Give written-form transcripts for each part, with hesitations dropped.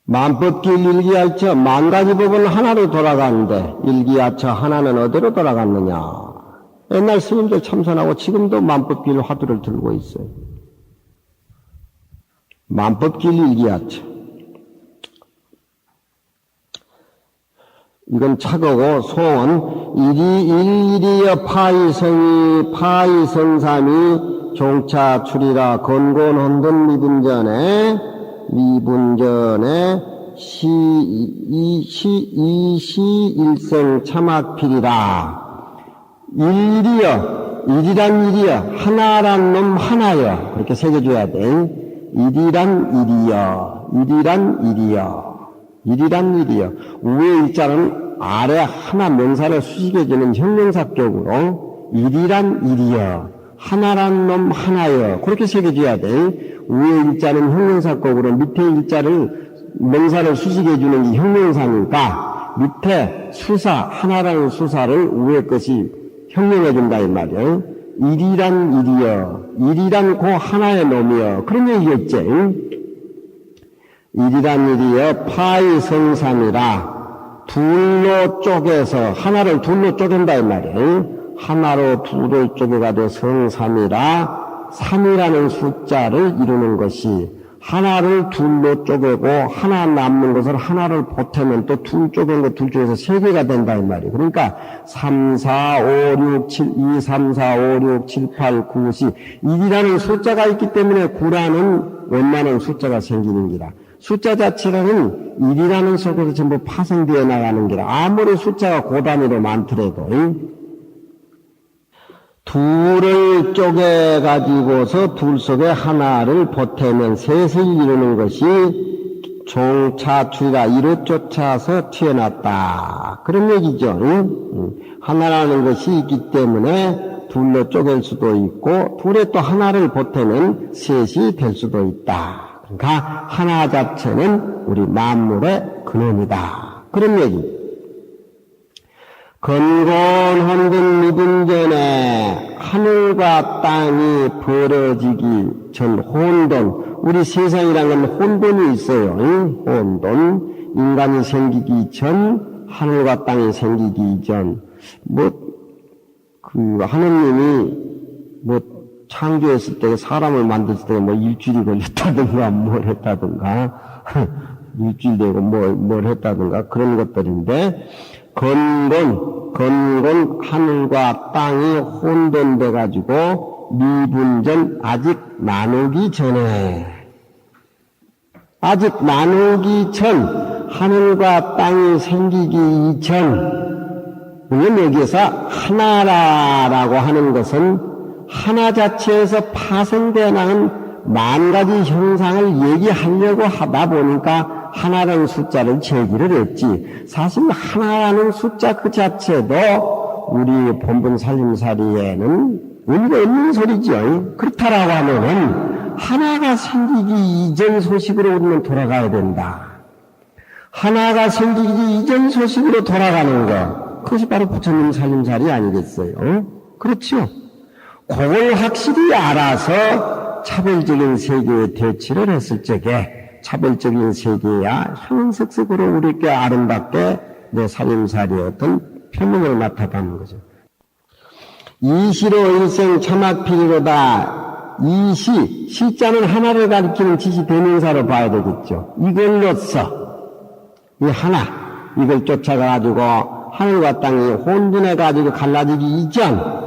만법길 일기하처 만 가지 법은 하나로 돌아가는데 일기하처 하나는 어디로 돌아갔느냐? 옛날 스님들 참선하고 지금도 만법길 화두를 들고 있어요. 만법길 일기하처. 이건 착어고 소원 일이여 파이성삼이 종차 출이라 건곤헌돈 미분전에 이시일생 참악필이라. 일이란 일이여 하나란 놈 하나여 그렇게 새겨줘야 돼. 일이란 일이여 위에 일자는 아래 하나 명사를 수식해주는 형용사격으로 일이란 일이여 하나란 놈 하나여 그렇게 새겨줘야 돼. 위에 일자는 형용사격으로 밑에 일자를 명사를 수식해주는 게 형용사니까 밑에 수사 하나라는 수사를 위에 것이 형용해준다 이 말이야. 일이란 그 하나의 놈이여 그런 얘기겠지. 일이란 일이여 파이성삼이라 둘로 쪼개서 하나를 둘로 쪼갠다 이 말이에요. 하나로 둘을 쪼개가지고 성삼이라 3이라는 숫자를 이루는 것이 하나를 둘로 쪼개고 하나 남는 것을 하나를 보태면 또 둘 쪼갠 거 둘 중에서 3개가 된다 이 말이에요. 그러니까 3, 4, 5, 6, 7, 2, 3, 4, 5, 6, 7, 8, 9, 10 1이라는 숫자가 있기 때문에 9라는 웬만한 숫자가 생기는 기라. 숫자 자체는 1이라는 속에서 전부 파생되어 나가는 기라. 아무리 숫자가 고단위로 많더라도 둘을 쪼개가지고서 둘 속에 하나를 보태면 셋을 이루는 것이 종차추이라 이를 쫓아서 튀어났다. 그런 얘기죠. 하나라는 것이 있기 때문에 둘로 쪼갤 수도 있고 둘에 또 하나를 보태면 셋이 될 수도 있다. 그러니까 하나 자체는 우리 만물의 근원이다. 그런 얘기. 건곤헌돈 미분전에 하늘과 땅이 벌어지기 전 혼돈. 우리 세상이란 건 혼돈이 있어요. 혼돈. 인간이 생기기 전, 하늘과 땅이 생기기 이전. 하느님이 창조했을 때 사람을 만들었을 때 일주일이 걸렸다든가 뭘 했다든가 일주일 되고 뭘 했다든가 그런 것들인데 건곤 하늘과 땅이 혼돈돼 가지고 미분전 아직 나누기 전 하늘과 땅이 생기기 이전 여기에서 하나라고 하는 것은 하나 자체에서 파생되어 나온 만 가지 형상을 얘기하려고 하다 보니까 하나라는 숫자를 제기를 했지. 사실 하나라는 숫자 그 자체도 우리 본분 살림살이에는 의미가 없는 소리죠. 그렇다라고 하면은 하나가 생기기 이전 소식으로 우리는 돌아가야 된다. 하나가 생기기 이전 소식으로 돌아가는 것. 그것이 바로 부처님 살림살이 아니겠어요? 그렇죠. 그걸 확실히 알아서 차별적인 세계에 대치를 했을 적에 차별적인 세계야 형형색색으로 우리께 아름답게 내 살림살이의 어떤 표명을 나타내는 거죠. 이시로 일생 참악필이로다. 시자는 하나를 가리키는 지시 대명사로 봐야 되겠죠. 이걸로써 이 하나 이걸 쫓아가가지고 하늘과 땅이 혼돈해가지고 갈라지기 이전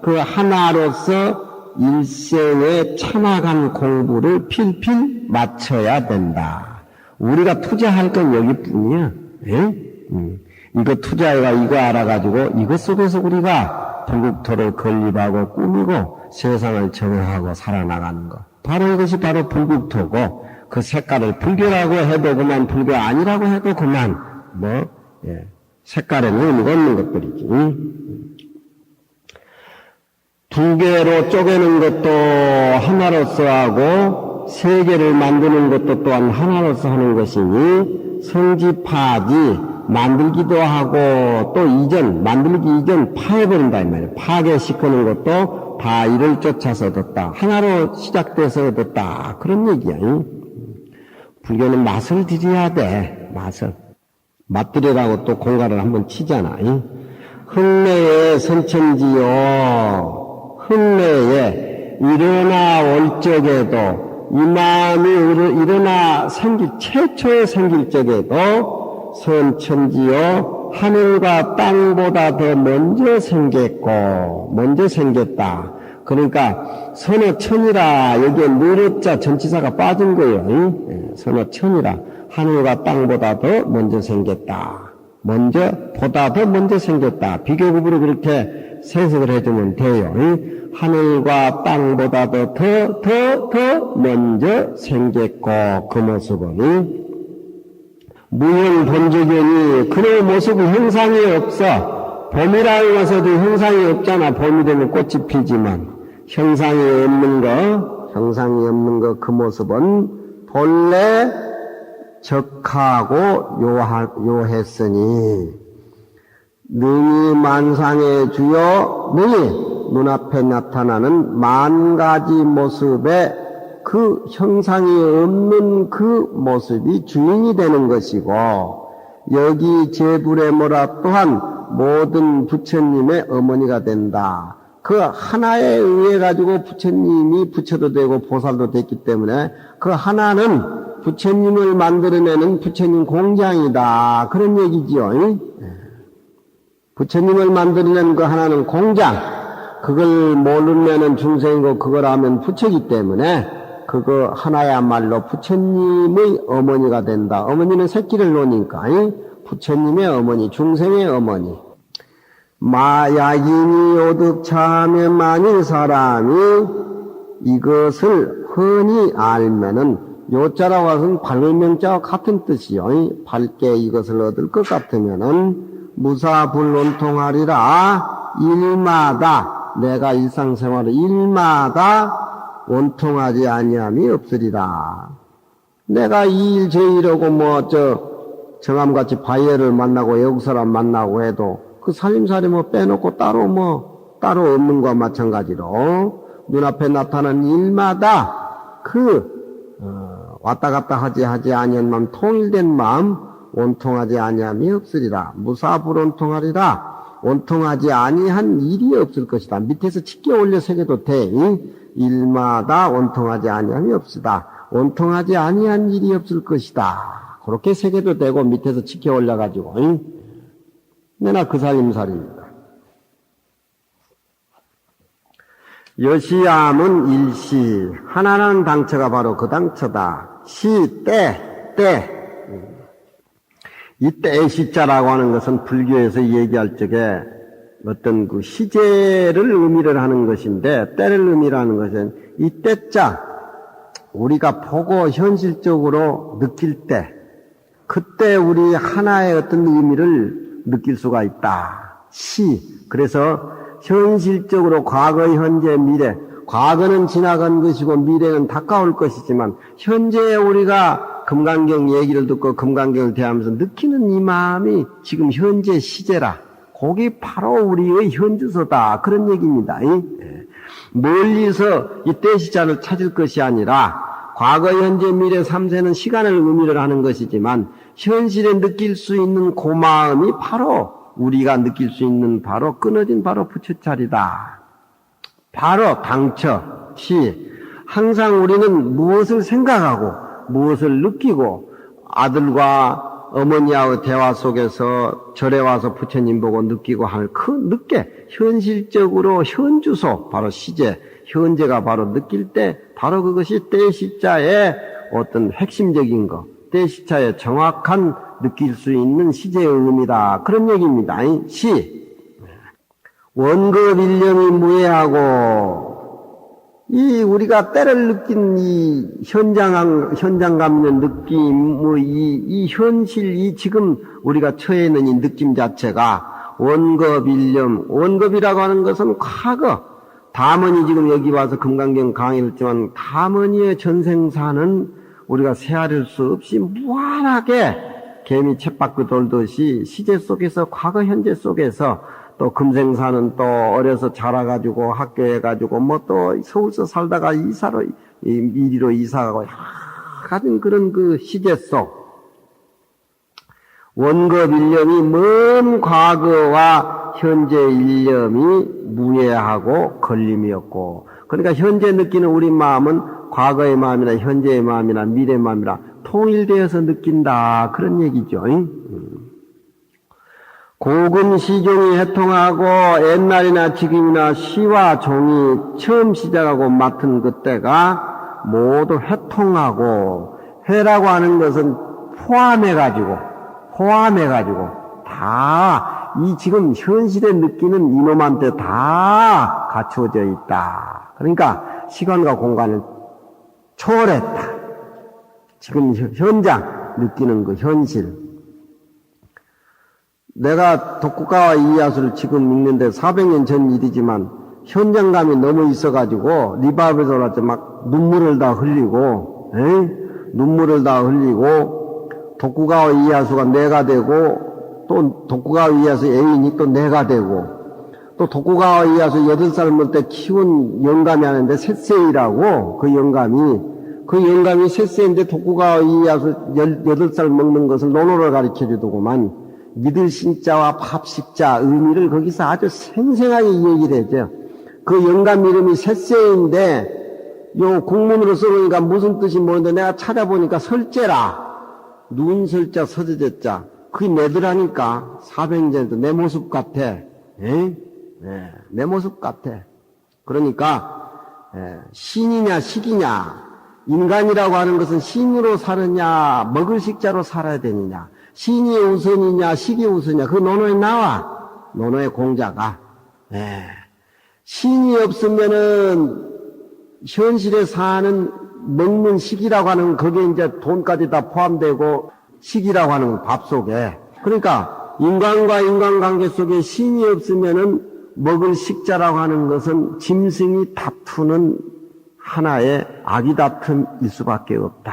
그 하나로서 일생에 참아간 공부를 필필 마쳐야 된다. 우리가 투자할 건 여기뿐이야. 이거 투자해가 이거 알아가지고 이것 속에서 우리가 불국토를 건립하고 꾸미고 세상을 정화하고 살아나가는 것. 바로 이것이 바로 불국토고 그 색깔을 불교라고 해도 그만 불교 아니라고 해도 그만 색깔에는 의미가 없는 것들이지. 두 개로 쪼개는 것도 하나로서 하고 세 개를 만드는 것도 또한 하나로서 하는 것이니 성지파지 만들기도 하고 또 만들기 이전 파해버린다 이 말이에요. 파괴시키는 것도 다 이를 쫓아서 얻었다. 하나로 시작돼서 얻었다. 그런 얘기야. 불교는 맛을 들여야 돼. 맛을. 맛들이라고 또 공가를 한번 치잖아. 흥내에 선천지요. 흥내에 일어나 올 적에도 이 마음이 일어나 최초에 생길 적에도 선천지요. 하늘과 땅보다 더 먼저 생겼다. 그러니까 선어천이라 여기에 누르자 전치사가 빠진 거예요. 선어천이라 하늘과 땅보다 더 먼저 생겼다. 보다 더 먼저 생겼다. 비교급으로 그렇게 해석을 해주면 돼요. 하늘과 땅보다 더 먼저 생겼고 그 모습은 무형 본조견이 그의 모습은 형상이 없어. 봄이라는 것에도 형상이 없잖아. 봄이 되면 꽃이 피지만 형상이 없는 거 그 모습은 본래 적하고 요했으니 능히 만상의 주요 능히 눈앞에 나타나는 만 가지 모습의 그 형상이 없는 그 모습이 주인이 되는 것이고 여기 제불의모라 또한 모든 부처님의 어머니가 된다. 그 하나에 의해 가지고 부처님이 부처도 되고 보살도 됐기 때문에 그 하나는 부처님을 만들어내는 부처님 공장이다. 그런 얘기지요. 부처님을 만들어내는 그 하나는 공장. 그걸 모르면은 중생이고 그걸 하면 부처이기 때문에 그거 하나야말로 부처님의 어머니가 된다. 어머니는 새끼를 놓으니까 부처님의 어머니, 중생의 어머니. 마야인이 오득참에 만일 사람이 이것을 흔히 알면은 요자라고 하서는 밝을 명자와 같은 뜻이요. 밝게 이것을 얻을 것 같으면은 무사불원통하리라. 일마다 내가 일상생활의 일마다 원통하지 아니함이 없으리라. 내가 이 일 저 일하고 정함같이 바이어를 만나고 외국 사람 만나고 해도 그 살림살이 빼놓고 따로 없는 것과 마찬가지로 눈앞에 나타나는 일마다 왔다 갔다 하지 아니한 마음, 통일된 마음, 원통하지 아니함이 없으리라. 무사불원통하리라. 원통하지 아니한 일이 없을 것이다. 밑에서 짙게 올려 새겨도 돼. 일마다 원통하지 아니함이 없으다. 원통하지 아니한 일이 없을 것이다. 그렇게 새겨도 되고 밑에서 짙게 올려가지고 내나 그 살림살이입니다. 여시암은 일시, 하나라는 당처가 바로 그 당처다. 시, 때. 이 때의 시자라고 하는 것은 불교에서 얘기할 적에 어떤 그 시제를 의미를 하는 것인데, 때를 의미를 하는 것은 이 때자, 우리가 보고 현실적으로 느낄 때, 그때 우리 하나의 어떤 의미를 느낄 수가 있다. 그래서 현실적으로 과거, 현재, 미래, 과거는 지나간 것이고 미래는 다가올 것이지만 현재 우리가 금강경 얘기를 듣고 금강경을 대하면서 느끼는 이 마음이 지금 현재 시제라. 그게 바로 우리의 현주소다. 그런 얘기입니다. 멀리서 이때 시자를 찾을 것이 아니라 과거, 현재, 미래, 삼세는 시간을 의미를 하는 것이지만 현실에 느낄 수 있는 그 마음이 바로 우리가 느낄 수 있는 바로 끊어진 바로 부처자리다. 바로 당처, 항상 우리는 무엇을 생각하고 무엇을 느끼고 아들과 어머니와의 대화 속에서 절에 와서 부처님 보고 느끼고 할 현실적으로 현주소, 바로 시제, 현재가 바로 느낄 때 바로 그것이 때시자의 어떤 핵심적인 것, 때시자의 정확한 느낄 수 있는 시제의 의미다. 그런 얘기입니다. 원급 일념이 무해하고 우리가 때를 느낀 이 현장감 있는 느낌, 이 현실, 지금 우리가 처해 있는 이 느낌 자체가 원급 일념, 원급이라고 하는 것은 과거, 다머니 지금 여기 와서 금강경 강의를 했지만 다머니의 전생사는 우리가 세아릴 수 없이 무한하게 개미 쳇바퀴 돌듯이 시제 속에서 과거 현재 속에서 또 금생사는 또 어려서 자라가지고 학교에 가지고 또 서울서 살다가 이리로 이사가고 가진 그런 그 시제 속 원급 일념이 먼 과거와 현재 일념이 무예하고 걸림이었고, 그러니까 현재 느끼는 우리 마음은 과거의 마음이나 현재의 마음이나 미래의 마음이나 통일되어서 느낀다, 그런 얘기죠. 고금 시종이 해통하고 옛날이나 지금이나 시와 종이 처음 시작하고 맡은 그때가 모두 해통하고, 해라고 하는 것은 포함해가지고 다 이 지금 현실에 느끼는 이놈한테 다 갖추어져 있다. 그러니까 시간과 공간을 초월했다. 지금 현장 느끼는 그 현실. 내가 독후가와 이야수를 지금 읽는데 400년 전 일이지만 현장감이 너무 있어가지고 리바브에서 올라올 때 막 눈물을 다 흘리고 독후가와 이야수가 내가 되고, 또 독후가와 이야수 애인이 또 내가 되고, 또 독후가와 이야수 8살 먹을 때 키운 영감이 하는데 셋세이라고, 그 영감이 셋세인데 독후가와 이야수 8살 먹는 것을 논어를 가르쳐 주더구만, 믿을 신자와 밥식자 의미를 거기서 아주 생생하게 얘기를 했죠. 그 영감 이름이 셋세인데 요 국문으로 써보니까 무슨 뜻이 모르는데 내가 찾아보니까 설제라. 눈설자 서재자. 그게 내더라니까. 400년 전에도 내 모습 같아. 내 모습 같아. 그러니까 신이냐 식이냐. 인간이라고 하는 것은 신으로 사느냐 먹을 식자로 살아야 되느냐. 신이 우선이냐 식이 우선이냐. 그 논어에 나와. 논어의 공자가. 신이 없으면은 현실에 사는 먹는 식이라고 하는 거기에 이제 돈까지 다 포함되고 식이라고 하는 밥 속에. 그러니까 인간과 인간관계 속에 신이 없으면은 먹을 식자라고 하는 것은 짐승이 다투는 하나의 아기다툼일 수밖에 없다.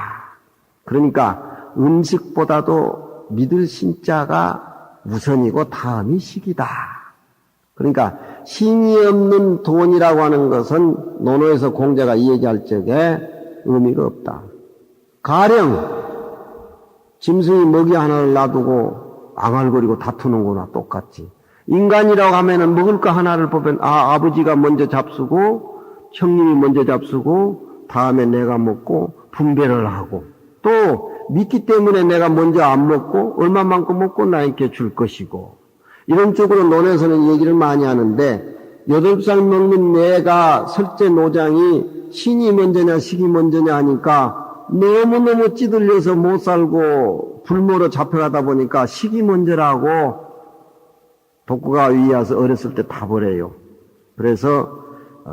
그러니까 음식보다도 믿을 신자가 우선이고 다음이 식이다. 그러니까 신이 없는 돈이라고 하는 것은 논어에서 공자가 이 얘기할 적에 의미가 없다. 가령 짐승이 먹이 하나를 놔두고 앙알거리고 다투는 거나 똑같지. 인간이라고 하면은 먹을 거 하나를 보면 아버지가 먼저 잡수고 형님이 먼저 잡수고 다음에 내가 먹고 분배를 하고, 또 믿기 때문에 내가 먼저 안 먹고 얼마만큼 먹고 나에게 줄 것이고, 이런 쪽으로 논에서는 얘기를 많이 하는데 8살 먹는 내가 설제 노장이 신이 먼저냐 식이 먼저냐 하니까 너무너무 찌들려서 못 살고 불모로 잡혀가다 보니까 식이 먼저라고 독후가 위에서 어렸을 때 다 버려요. 그래서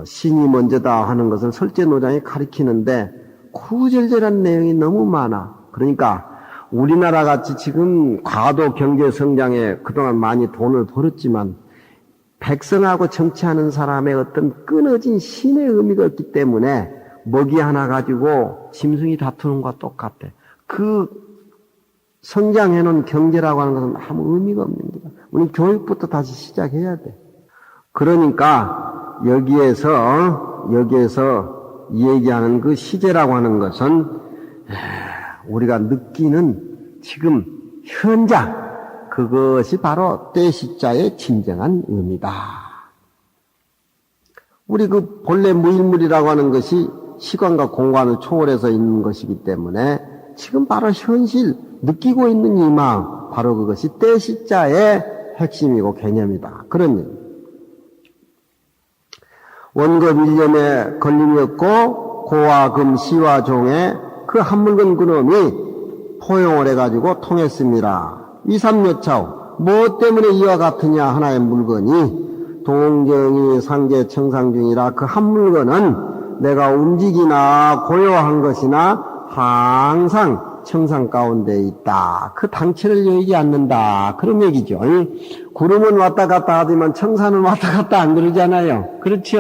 신이 먼저다 하는 것을 설제 노장이 가리키는데 구절절한 내용이 너무 많아. 그러니까 우리나라 같이 지금 과도 경제 성장에 그동안 많이 돈을 벌었지만 백성하고 정치하는 사람의 어떤 끊어진 신의 의미가 없기 때문에 먹이 하나 가지고 짐승이 다투는 것과 똑같아. 그 성장해놓은 경제라고 하는 것은 아무 의미가 없는 거야. 우리 교육부터 다시 시작해야 돼. 그러니까 여기에서 얘기하는 그 시제라고 하는 것은 우리가 느끼는 지금 현장, 그것이 바로 때시자의 진정한 의미다. 우리 그 본래 무일물이라고 하는 것이 시간과 공간을 초월해서 있는 것이기 때문에 지금 바로 현실, 느끼고 있는 이 마음, 바로 그것이 때시자의 핵심이고 개념이다. 그런 의미. 원급 일념에 걸림이었고 고와 금 시와 종의 그 한 물건 그놈이 포용을 해가지고 통했습니다. 이삼여차오 무엇 때문에 이와 같으냐 하나의 물건이 동정이 상계 청상 중이라 그 한 물건은 내가 움직이나 고요한 것이나 항상 청상 가운데 있다. 그 당체를 여의지 않는다. 그런 얘기죠. 구름은 왔다 갔다 하지만 청산은 왔다 갔다 안 그러잖아요. 그렇죠?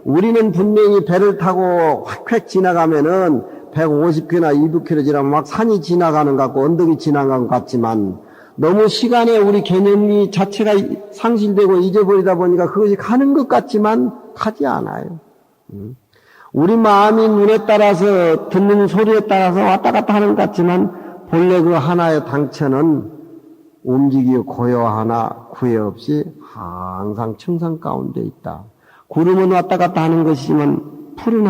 우리는 분명히 배를 타고 휙휙 지나가면은 150km나 200km 지나면 막 산이 지나가는 것 같고 언덕이 지나가는 것 같지만 너무 시간에 우리 개념이 자체가 상실되고 잊어버리다 보니까 그것이 가는 것 같지만 가지 않아요. 우리 마음이 눈에 따라서 듣는 소리에 따라서 왔다 갔다 하는 것 같지만 본래 그 하나의 당체는 움직이고 고요하나 구애 없이 항상 청산 가운데 있다. 구름은 왔다 갔다 하는 것이지만 푸른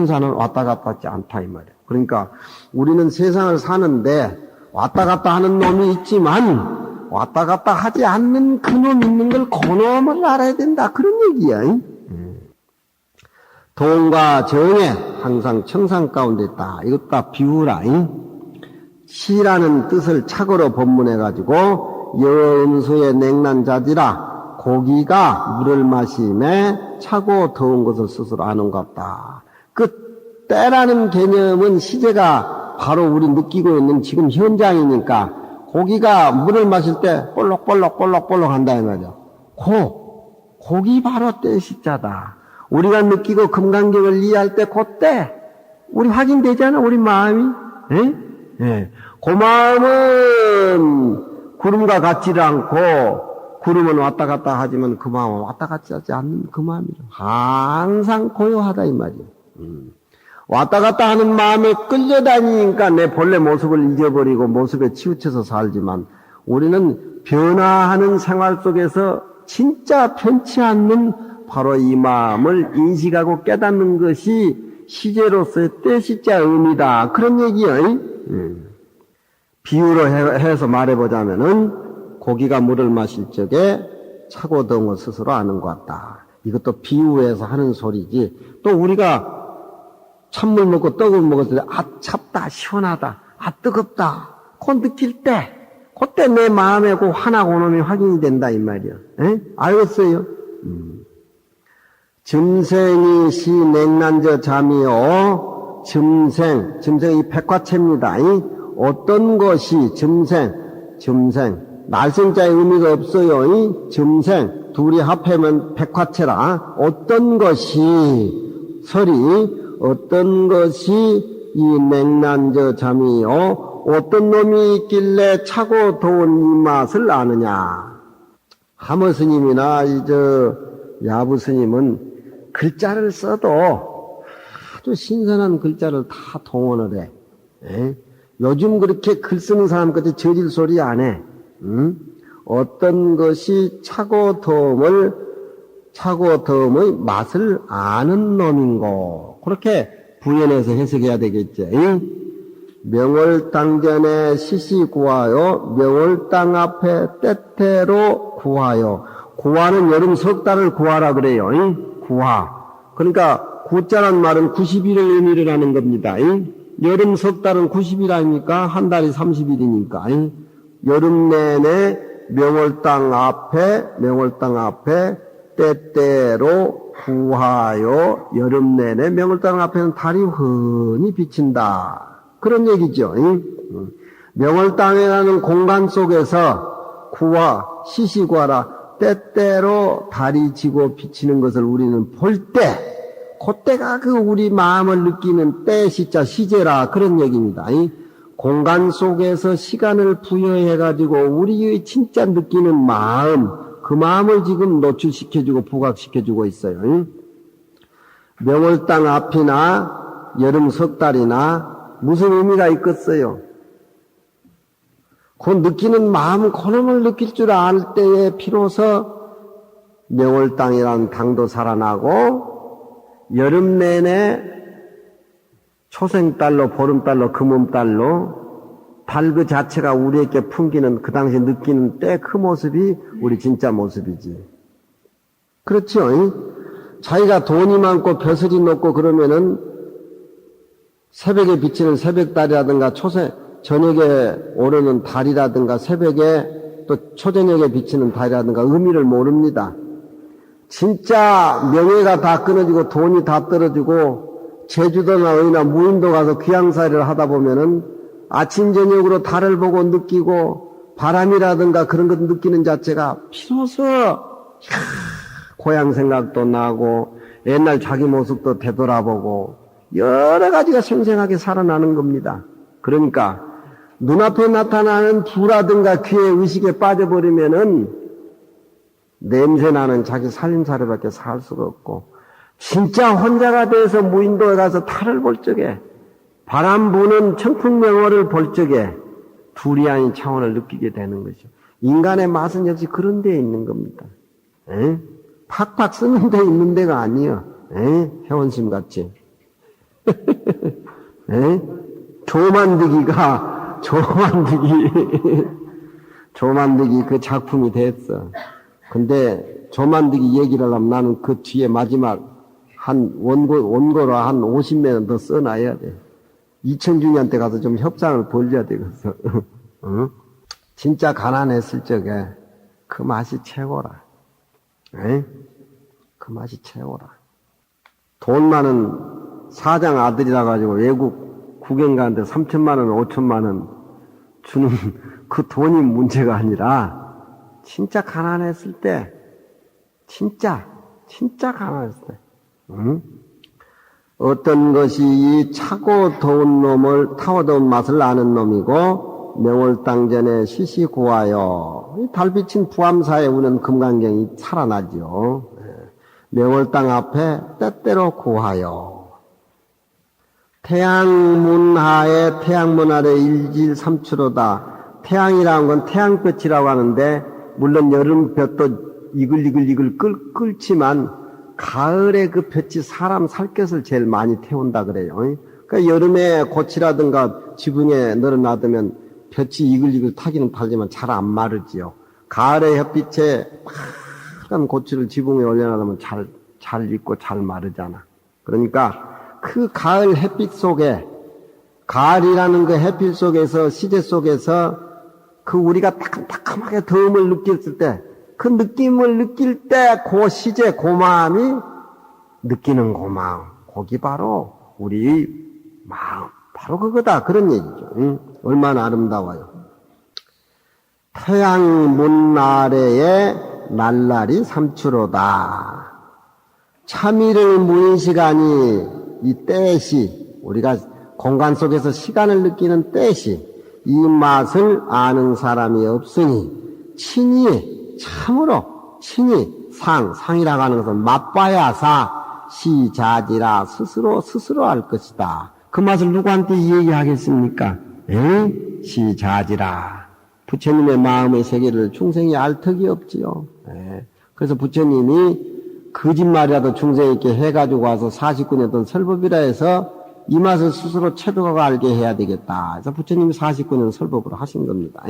산은 왔다 갔다 하지 않다 이 말이야. 그러니까 우리는 세상을 사는데 왔다 갔다 하는 놈이 있지만 왔다 갔다 하지 않는 그 놈 있는 걸 그 놈을 알아야 된다. 그런 얘기야. 동과 정에 항상 청산 가운데 있다. 이것 다 비유라. 시라는 뜻을 착어로 번문해가지고 여음수의 냉난자지라 고기가 물을 마심에 차고 더운 것을 스스로 아는 것 같다. 그 때라는 개념은 시제가 바로 우리 느끼고 있는 지금 현장이니까 고기가 물을 마실 때 볼록볼록 한다 이 말이야. 고기 바로 때 시자다. 우리가 느끼고 금강경을 이해할 때 그때 우리 확인되잖아 우리 마음이. 그 마음은 구름과 같지를 않고 구름은 왔다 갔다 하지만 그 마음은 왔다 갔다 하지 않는 그 마음이죠. 항상 고요하다 이 말이에요. 왔다 갔다 하는 마음에 끌려다니니까 내 본래 모습을 잊어버리고 모습에 치우쳐서 살지만 우리는 변화하는 생활 속에서 진짜 편치 않는 바로 이 마음을 인식하고 깨닫는 것이 시제로서의 때시자 의미다. 그런 얘기예요. 비유로 해서 말해보자면은 고기가 물을 마실 적에 차고 더운 것 스스로 아는 것 같다. 이것도 비유해서 하는 소리지. 또 우리가 찬물 먹고 떡을 먹었을 때 찹다 시원하다 뜨겁다 그 느낄 때 그때 내 마음에 그 하나 고놈이 확인이 된다 이 말이야. 알겠어요? 점생이 시 냉난저 잠이요. 점생이 백화체입니다. 어떤 것이 점생 날생자의 의미가 없어요. 점생 둘이 합하면 백화체라. 어떤 것이 어떤 것이 이 냉난저 잠이요. 어떤 놈이 있길래 차고 더운 이 맛을 아느냐. 하모 스님이나 야부 스님은 글자를 써도 아주 신선한 글자를 다 동원을 해. 요즘 그렇게 글 쓰는 사람까지 저질 소리 안 해. 어떤 것이 차고 더움의 맛을 아는 놈인고. 그렇게 부연해서 해석해야 되겠죠. 명월당전에 시시 구하여 명월당 앞에 때때로 구하여. 구하는 여름 석 달을 구하라 그래요. 구하. 그러니까 구자란 말은 90일을 의미를 하는 겁니다. 여름 석 달은 90일 아닙니까? 한 달이 30일이니까. 여름 내내 명월당 앞에 때때로 구하여. 여름 내내 명월당 앞에는 달이 훤히 비친다. 그런 얘기죠. 명월당이라는 공간 속에서 시시구하라. 때때로 달이 지고 비치는 것을 우리는 볼 때, 그때가 그 우리 마음을 느끼는 때 시자 시제라 그런 얘기입니다. 공간 속에서 시간을 부여해가지고 우리의 진짜 느끼는 마음, 그 마음을 지금 노출시켜주고 부각시켜주고 있어요. 명월당 앞이나 여름 석 달이나 무슨 의미가 있겠어요? 그 느끼는 마음, 그놈을 느낄 줄 알 때에 비로소 명월당이라는 당도 살아나고 여름 내내 초생달로 보름달로 금음달로 달 그 자체가 우리에게 풍기는 그 당시 느끼는 때 그 모습이 우리 진짜 모습이지. 그렇죠? 자기가 돈이 많고 벼슬이 높고 그러면은 새벽에 비치는 새벽달이라든가 저녁에 오르는 달이라든가 새벽에 또 초저녁에 비치는 달이라든가 의미를 모릅니다. 진짜 명예가 다 끊어지고 돈이 다 떨어지고 제주도나 어디나 무인도 가서 귀향살이를 하다 보면은 아침 저녁으로 달을 보고 느끼고 바람이라든가 그런 것 느끼는 자체가 비로소 고향 생각도 나고 옛날 자기 모습도 되돌아보고 여러 가지가 생생하게 살아나는 겁니다. 그러니까 눈앞에 나타나는 부라든가 귀의 의식에 빠져버리면은 냄새나는 자기 살림살이밖에 살 수가 없고 진짜 혼자가 돼서 무인도에 가서 달을 볼 적에, 바람 부는 청풍명호를 볼 적에 둘이 아닌 차원을 느끼게 되는 것이죠. 인간의 맛은 역시 그런 데에 있는 겁니다. 에? 팍팍 쓰는 데 있는 데가 아니요. 회원심 같이. 조만득이 그 작품이 됐어. 근데 조만득이 얘기를 하려면 나는 그 뒤에 마지막 원고로 한 50매는 더 써놔야 돼. 이청준이한테 가서 좀 협상을 벌려야 되겠어. 응? 진짜 가난했을 적에 그 맛이 최고라. 그 맛이 최고라. 돈 많은 사장 아들이라 가지고 외국 구경 가는데 3천만 원, 5천만 원 주는 그 돈이 문제가 아니라 진짜 가난했을 때, 진짜 가난했을 때, 응? 어떤 것이 이 차고 더운 놈을 타워더운 맛을 아는 놈이고 명월당전에 시시고하여 달빛인 부암사에 우는 금강경이 살아나죠. 명월당 앞에 때때로 고하여 태양문하에 태양문 아래 일질삼추로다. 태양이라는 건 태양볕이라고 하는데 물론 여름볕도 이글이글 끓지만 가을에 그 볕이 사람 살갗을 제일 많이 태운다 그래요. 그러니까 여름에 고치라든가 지붕에 널어놔두면 볕이 이글이글 타기는 타지만 잘 안 마르지요. 가을에 햇빛에 파란 고치를 지붕에 올려놔두면 잘 익고 잘 마르잖아. 그러니까 그 가을 햇빛 속에, 가을이라는 그 햇빛 속에서, 시제 속에서 그 우리가 따끔따끔하게 더움을 느꼈을 때, 그 느낌을 느낄 때, 그 시제, 그 마음이 느끼는 그 마음, 거기 바로 우리 마음, 바로 그거다. 그런 얘기죠. 응? 얼마나 아름다워요. 태양 문 아래에 날라리 삼추로다. 참이를 무인 시간이 이 때시, 우리가 공간 속에서 시간을 느끼는 때시, 이 맛을 아는 사람이 없으니 친히 참으로 친히 상이라고 하는 것은 맛봐야사 시자지라 스스로 알 것이다. 그 맛을 누구한테 얘기하겠습니까? 시자지라. 부처님의 마음의 세계를 중생이 알 턱이 없지요. 그래서 부처님이 거짓말이라도 중생에게 해가지고 와서 49년 동안 설법이라 해서 이 맛을 스스로 체득하고 알게 해야 되겠다. 그래서 부처님이 49년 설법을 하신 겁니다.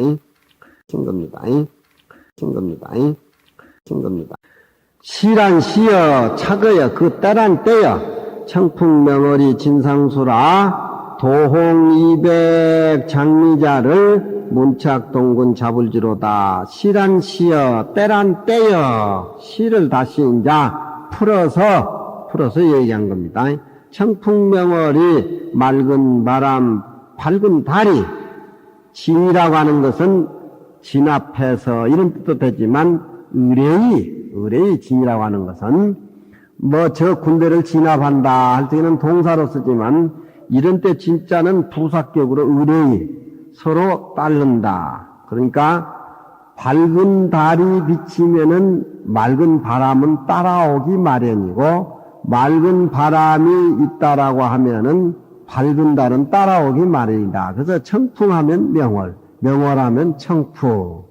시란 시여 차거여 그 때란 때여 청풍명월이 진상수라 도홍 200 장미자를 문착동군 잡을지로다. 시란 시여 때란 때여 시를 다시 이제 풀어서 얘기한 겁니다. 청풍명월이 맑은 바람 밝은 달이 진이라고 하는 것은 진압해서 이런 뜻도 되지만 의뢰의 진이라고 하는 것은 뭐 저 군대를 진압한다 할 때는 동사로 쓰지만 이런 때 진짜는 부사격으로 의뢰의 서로 따른다. 그러니까 밝은 달이 비치면은 맑은 바람은 따라오기 마련이고 맑은 바람이 있다라고 하면은 밝은 달은 따라오기 마련이다. 그래서 청풍하면 명월, 명월하면 청풍.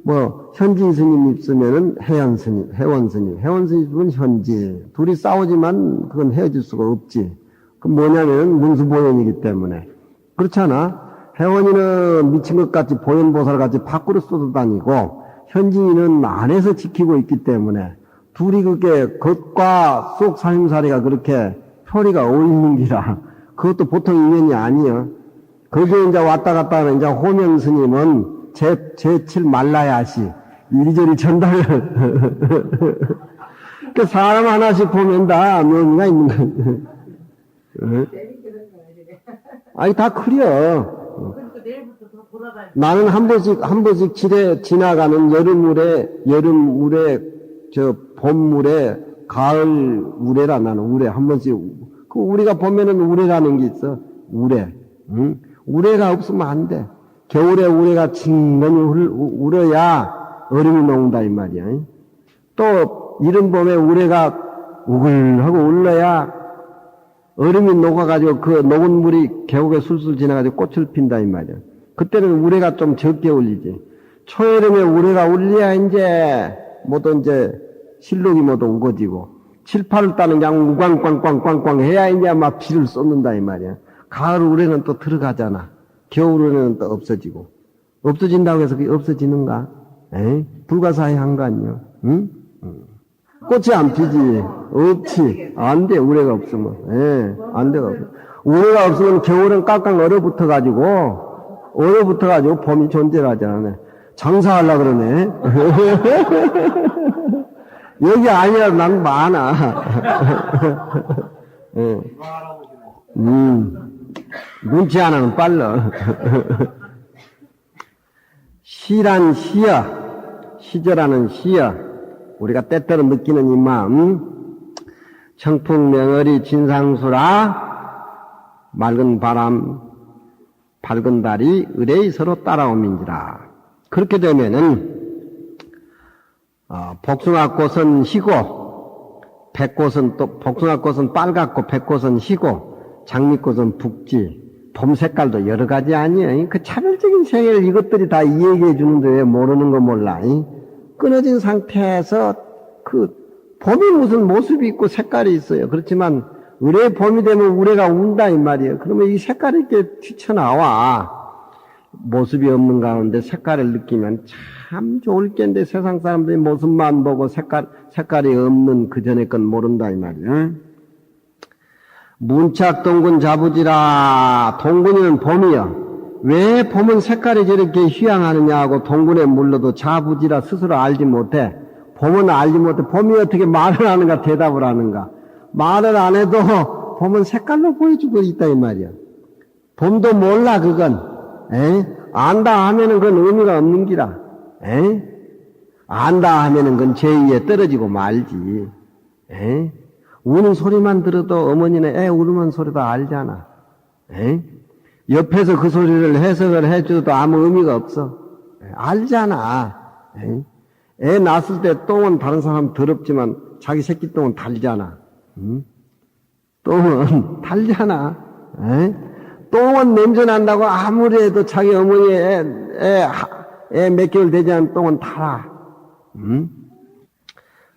뭐 현진 스님 있으면은 혜원 스님, 혜원 스님은 현지. 둘이 싸우지만 그건 헤어질 수가 없지. 그 뭐냐면은 문수보현이기 때문에. 그렇잖아. 혜원이는 미친 것 같이 보현보살 같이 밖으로 쏟아다니고 현진이는 안에서 지키고 있기 때문에 둘이 그렇게 겉과 속 살림살이가 그렇게 표리가 어울리는 기라. 그것도 보통 인연이 아니여. 거기에 이제 왔다 갔다 하는 이제 호명 스님은 제7 말라야시. 이리저리 전달을. 그 사람 하나씩 보면 다 묘미가 있는 거야. 아니, 다 크려. 나는 한 번씩 지나가는 여름물에, 봄물에, 가을 우레라 나는 우레. 한 번씩, 그 우리가 보면은 우레라는 게 있어. 우레. 응? 우레가 없으면 안 돼. 겨울에 우레가 징거니 울어야 얼음이 녹는다, 이 말이야. 또, 이른 봄에 우레가 우글하고 울러야 얼음이 녹아가지고 그 녹은 물이 계곡에 술술 지나가지고 꽃을 핀다 이 말이야. 그때는 우레가 좀 적게 울리지. 초여름에 우레가 울려야 이제 모두 이제 실록이 모두 우거지고 7, 8월 달은 그냥 우광꽝꽝꽝꽝 해야 이제 막 비를 쏟는다 이 말이야. 가을 우레는 또 들어가잖아. 겨울 우레는 또 없어지고. 없어진다고 해서 그게 없어지는가? 에이? 불가사의한 거 아니야? 응? 꽃이 안 피지. 없지. 안 돼, 우레가 없으면. 예, 안 돼. 우레가 없으면 겨울은 깍깍 얼어붙어가지고 봄이 존재하지 않네. 장사하려고 그러네. 여기 아니라 난 많아. 예. 눈치 하나는 빨라. 시란 시여, 시절하는 시여, 우리가 때때로 느끼는 이 마음, 청풍명월이 진상수라, 맑은 바람, 밝은 달이 의뢰이 서로 따라오민지라. 그렇게 되면은, 복숭아꽃은 희고, 복숭아꽃은 빨갛고, 백꽃은 희고, 장미꽃은 붉지, 봄 색깔도 여러 가지 아니에요. 그 차별적인 생애를 이것들이 다 이야기해 주는데 왜 모르는 거 몰라. 끊어진 상태에서 그 봄이 무슨 모습이 있고 색깔이 있어요. 그렇지만 의뢰 봄이 되면 우레가 운다 이 말이에요. 그러면 이 색깔이 이렇게 튀쳐나와. 모습이 없는 가운데 색깔을 느끼면 참 좋을 겐데 세상 사람들이 모습만 보고 색깔이 없는 그 전에 건 모른다 이 말이에요. 문착동군 자부지라. 동군이는 봄이여. 왜 봄은 색깔이 저렇게 휘황하느냐 하고 동군에 물러도 자부지라 스스로 알지 못해. 봄은 알지 못해. 봄이 어떻게 말을 하는가 대답을 하는가. 말을 안 해도 봄은 색깔로 보여주고 있다 이 말이야. 봄도 몰라 그건. 안다 하면은 그건 의미가 없는 기라. 안다 하면은 그건 제2에 떨어지고 말지. 우는 소리만 들어도 어머니는 애 울으면 소리도 알잖아. 옆에서 그 소리를 해석을 해줘도 아무 의미가 없어. 알잖아. 애 낳았을 때 똥은 다른 사람 더럽지만 자기 새끼 똥은 달잖아. 똥은 달잖아. 똥은 냄새 난다고 아무리 해도 자기 어머니 애 몇 개월 되지 않은 똥은 달아.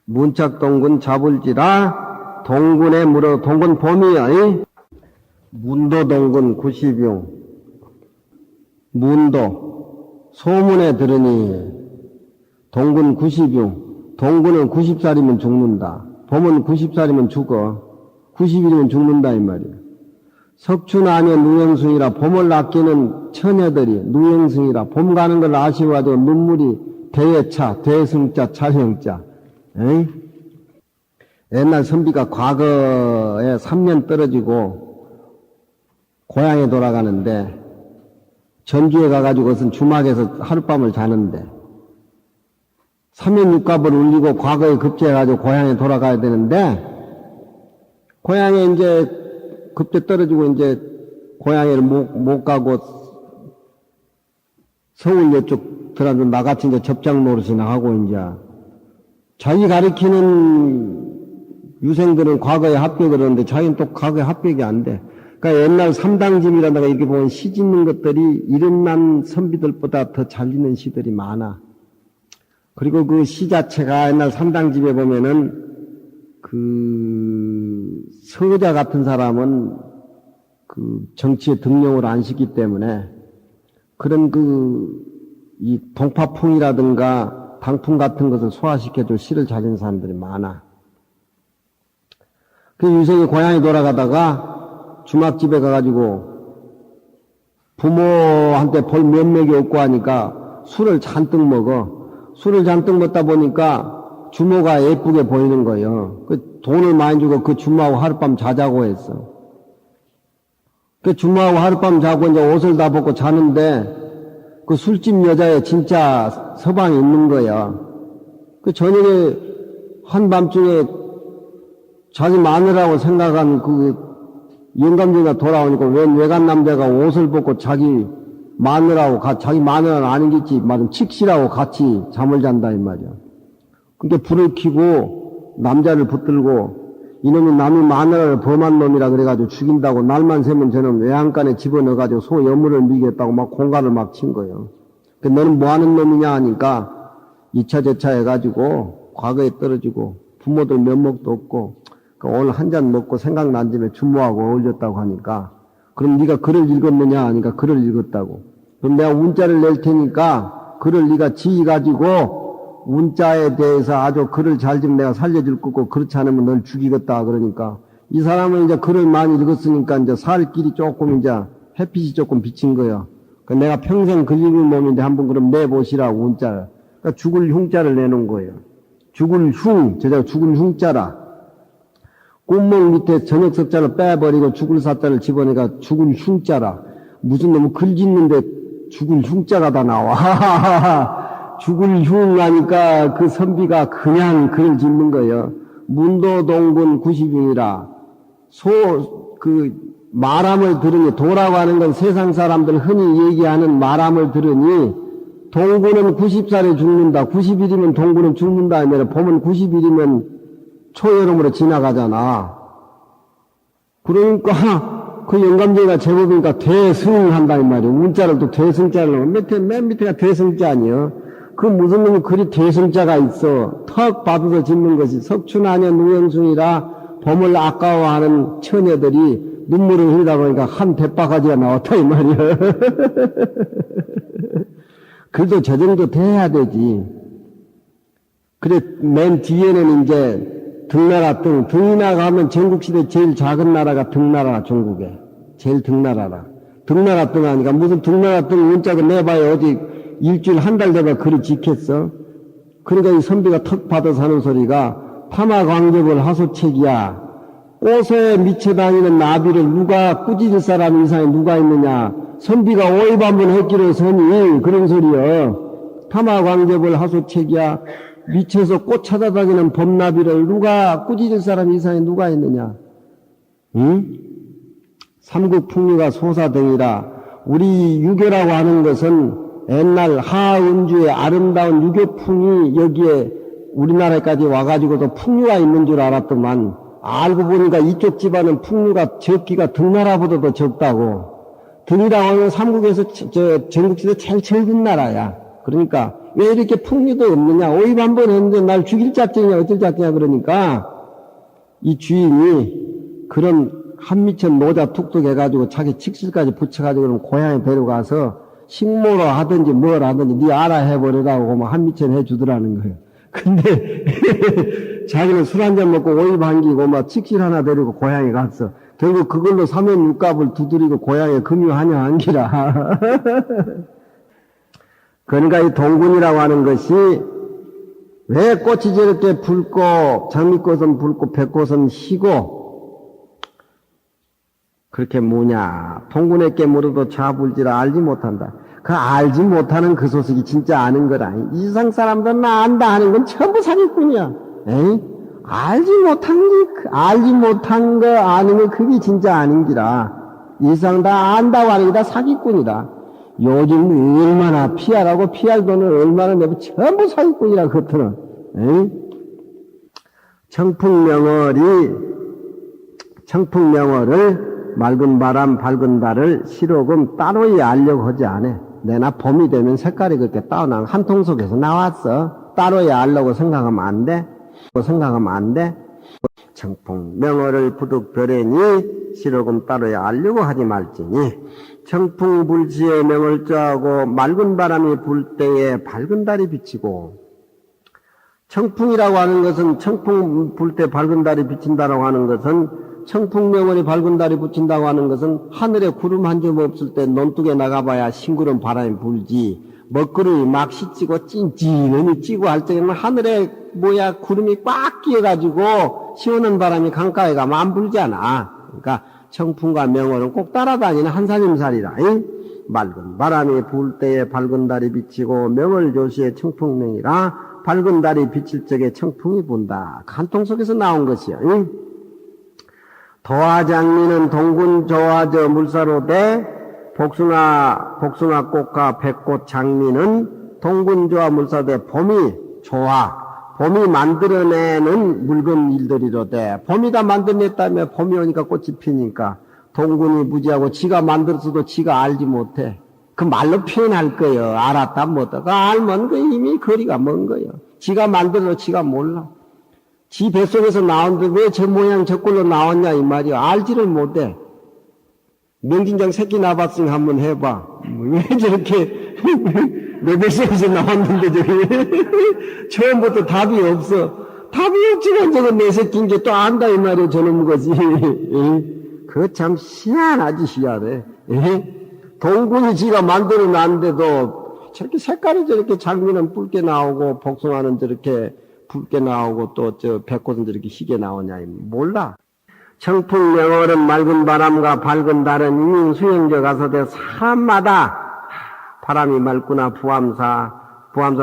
문착동군 잡을지라. 동군에 물어, 동군 봄이야. 문도동군 90용. 문도. 소문에 들으니, 동군 90용. 동군은 90살이면 죽는다. 봄은 90살이면 죽어. 90일이면 죽는다, 이 말이야. 석춘하며 누영승이라 봄을 아끼는 처녀들이 누영승이라 봄 가는 걸 아쉬워가지고 눈물이 대예차, 대승자, 찰형자. 옛날 선비가 과거에 3년 떨어지고 고향에 돌아가는데 전주에 가가지고 그것은 주막에서 하룻밤을 자는데 3년 육갑을 울리고 과거에 급제해가지고 고향에 돌아가야 되는데 고향에 이제 급제 떨어지고 이제 고향에 못 가고 서울 이쪽 들어가서 나같이 이제 접장 노릇이나 하고 이제 자기 가리키는 유생들은 과거에 합격을 하는데 자기는 또 과거에 합격이 안 돼. 그러니까 옛날 삼당짐이라다가 이렇게 보면 시 짓는 것들이 이름난 선비들보다 더 잘 짓는 시들이 많아. 그리고 그 시 자체가 옛날 삼당집에 보면은 그 서자 같은 사람은 그 정치에 등용을 안 시키기 때문에 그런 이 동파풍이라든가 당풍 같은 것을 소화시켜줄 시를 잘 짓는 사람들이 많아. 그 유생이 고향에 돌아가다가 주막집에 가가지고 부모한테 볼 면맥이 없고 하니까 술을 잔뜩 먹어. 술을 잔뜩 먹다 보니까 주모가 예쁘게 보이는 거예요. 그 돈을 많이 주고 그 주모하고 하룻밤 자자고 했어. 그 주모하고 하룻밤 자고 이제 옷을 다 벗고 자는데 그 술집 여자에 진짜 서방이 있는 거야. 그 저녁에 한밤중에 자기 마누라고 생각한 그 영감쟁이가 돌아오니까 웬 외간 남자가 옷을 벗고 자기 마누라고 자기 마누라는 아니겠지 말은 칙시라고 같이 잠을 잔다 이 말이야. 그러니까 불을 켜고 남자를 붙들고 이놈이 남이 마누라를 범한 놈이라 그래가지고 죽인다고 날만 새면 저는 외양간에 집어넣어가지고 소 여물을 미겠다고 막 공갈을 막 친 거예요. 너는 뭐 하는 놈이냐 하니까 2차 제차 해가지고 과거에 떨어지고 부모들 면목도 없고 오늘 한 잔 먹고 생각난 집에 주모하고 어울렸다고 하니까 그럼 네가 글을 읽었느냐 하니까 글을 읽었다고. 그럼 내가 운자를 낼 테니까 글을 네가 지어가지고 운자에 대해서 아주 글을 잘 좀 내가 살려줄 거고 그렇지 않으면 널 죽이겠다 그러니까 이 사람은 이제 글을 많이 읽었으니까 이제 살 길이 조금 이제 햇빛이 조금 비친 거예요. 내가 평생 글 읽은 놈인데 한번 그럼 내보시라고 운자를. 그러니까 죽을 흉자를 내놓은 거예요. 죽을 흉, 제가 죽을 흉자라. 꽃목 밑에 저녁 석자를 빼버리고 죽을 사자를 집어내가 죽을 흉자라. 무슨 놈은 글 짓는데 죽을 흉자가 다 나와. 죽을 흉 하니까 그 선비가 그냥 글을 짓는 거예요. 문도동분 90인이라. 말함을 들으니, 도라고 하는 건 세상 사람들 흔히 얘기하는 말함을 들으니, 동군은 90살에 죽는다. 90일이면 동군은 죽는다. 하면 봄은 90일이면 초여름으로 지나가잖아. 그러니까 그 영감제가 제법이니까 대승한다 이 말이에요. 문자를 또 대승자를 맨 밑에가 대승자 아니에요. 그 무슨 놈이 글이 대승자가 있어. 턱 받아서 짓는 것이 석춘하녀 누영순이라 봄을 아까워하는 처녀들이 눈물을 흘리다 보니까 한 대바가지가 나왔다 이 말이야. 그래도 저 정도 돼야 되지. 그래 맨 뒤에는 이제 등나라 등이나 가면 전국시대 제일 작은 나라가 등나라 중국에 제일 등나라라. 등나라 등 하니까 무슨 등나라 등 문자가 내봐야 어디 일주일 한 달 되면 글이 지켰어. 그러니까 이 선비가 턱 받아서 하는 소리가 파마광접을 하소책이야. 꽃에 미쳐 다니는 나비를 누가 꾸짖을 사람 이상에 누가 있느냐. 선비가 오입 한번 했기로 서니 그런 소리여. 파마광접을 하소책이야. 미쳐서 꽃 찾아다니는 범나비를 누가 꾸짖을 사람 이상에 누가 있느냐. 응? 삼국풍류가 소사등이라. 우리 유교라고 하는 것은 옛날 하은주의 아름다운 유교풍이 여기에 우리나라까지 와가지고도 풍류가 있는 줄 알았더만 알고 보니까 이쪽 집안은 풍류가 적기가 등나라보다도 적다고. 등이라고 하면 삼국에서 전국시대 제일 적은 나라야. 그러니까 왜 이렇게 풍류도 없느냐. 오입 한번 했는데 날 죽일 작정이냐 어쩔 작정이냐 그러니까 이 주인이 그런 한미천 모자 툭툭 해가지고 자기 칙실까지 붙여가지고 그럼 고향에 데려가서 식모로 하든지 뭘 하든지 네 알아 해버리라고 막 한미천 해주더라는 거예요. 근데 자기는 술 한잔 먹고 오입 한기고 막 칙실 하나 데리고 고향에 갔어. 결국 그걸로 삼연육갑을 두드리고 고향에 금유하냐 한기라. 그러니까 이 동군이라고 하는 것이 왜 꽃이 저렇게 붉고 장미꽃은 붉고 백꽃은 희고 그렇게 뭐냐. 동군에게 물어도 자불지라 알지 못한다. 그 알지 못하는 그 소식이 진짜 아는 거라. 이 세상 사람들은 안다 하는 건 전부 사기꾼이야. 에이? 알지 못한 거 아는 게 그게 진짜 아는 기라. 이 세상 다 안다고 하는 게 다 사기꾼이다. 요즘 얼마나 피하라고 피할 돈을 얼마나 내고 전부 사기꾼이라 그것들은. 에이? 청풍명월을 맑은 바람 밝은 달을 시로금 따로이 알려고 하지 않아. 내나 봄이 되면 색깔이 그렇게 따오나 한 통 속에서 나왔어. 따로이 알려고 생각하면 안 돼. 청풍명월을 부득별애니 시로금 따로이 알려고 하지 말지니 청풍불지의 명월자하고 맑은 바람이 불 때에 밝은 달이 비치고 청풍이라고 하는 것은 청풍 불 때 밝은 달이 비친다라고 하는 것은 청풍명월이 밝은 달이 붙인다고 하는 것은 하늘에 구름 한 점 없을 때 논둑에 나가봐야 싱그러운 바람이 불지 먹구름이 막 씻지고 찐찐하니 찌고 할 때는 하늘에 구름이 꽉 끼어가지고 시원한 바람이 강가에 가면 안 불잖아. 그러니까 청풍과 명월은 꼭 따라다니는 한살임살이라. 맑은 바람이 불 때에 밝은 달이 비치고 명월조시의 청풍명이라 밝은 달이 비칠 적에 청풍이 분다. 한통 속에서 나온 것이요. 도화장미는 동군 조화저 물사로되 복숭아 꽃과 백꽃 장미는 동군 조화 물사로되 봄이 조화 봄이 만들어내는 묽은 일들이로되 봄이 다 만들어냈다며 봄이 오니까 꽃이 피니까 동군이 무지하고 지가 만들었어도 지가 알지 못해. 그 말로 표현할 거예요. 알았다 못다. 그 알면 그 이미 거리가 먼 거예요. 지가 만들어도 지가 몰라. 지 뱃속에서 나오는데 왜 저 모양 저 꼴로 나왔냐 이 말이야. 알지를 못해. 명진장 새끼 낳았으니 한번 해봐. 왜 저렇게 내 뱃속에서 나왔는데 저게 처음부터 답이 없어. 답이 없지만 저건 내 새끼인 게 또 안다 이 말이야. 저놈 거지. 그거 참 희한하지 희한해. 동군이 지가 만들어 놨는데도 저렇게 색깔이 저렇게 장미는 붉게 나오고 복숭아는 저렇게 붉게 나오고 또 저 백꽃은 저렇게 희게 나오냐 몰라. 청풍명월은 맑은 바람과 밝은 달은 이민 수영저 가서대 사람마다 바람이 맑구나 부암사